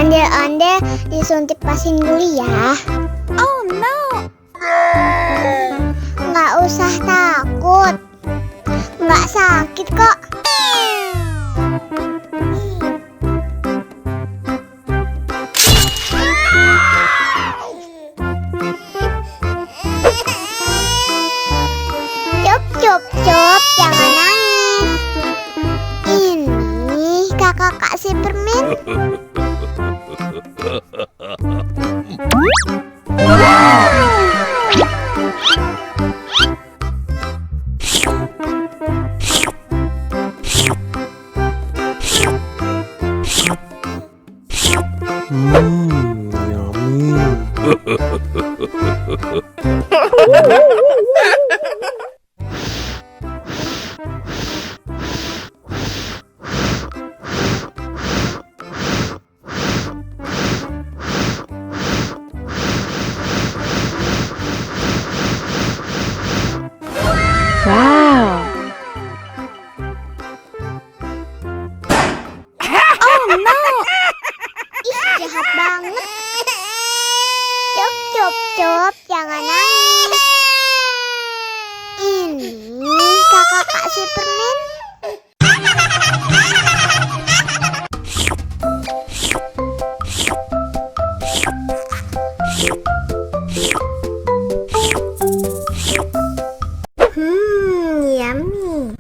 Ondel-ondel disuntik pasien dulu ya. Oh no. Nggak usah takut. Nggak sakit kok. Cop, jangan nangis. Ini kakak kasih permen. Wow. Oh no. Ih, jahat banget. Cop, jangan nangis. Ini kakak kasih permen. Yummy.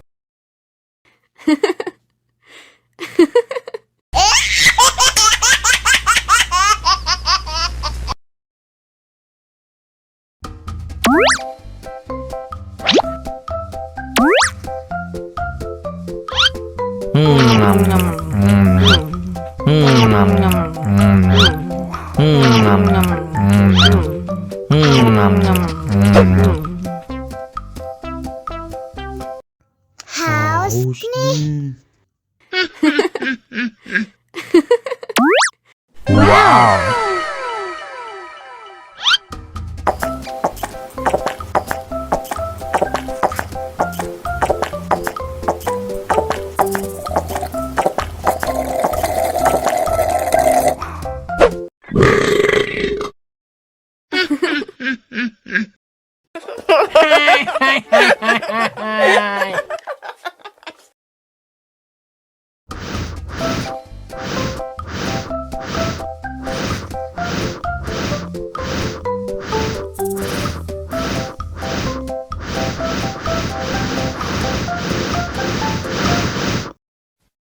Haus nih. Wow.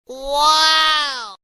Wow!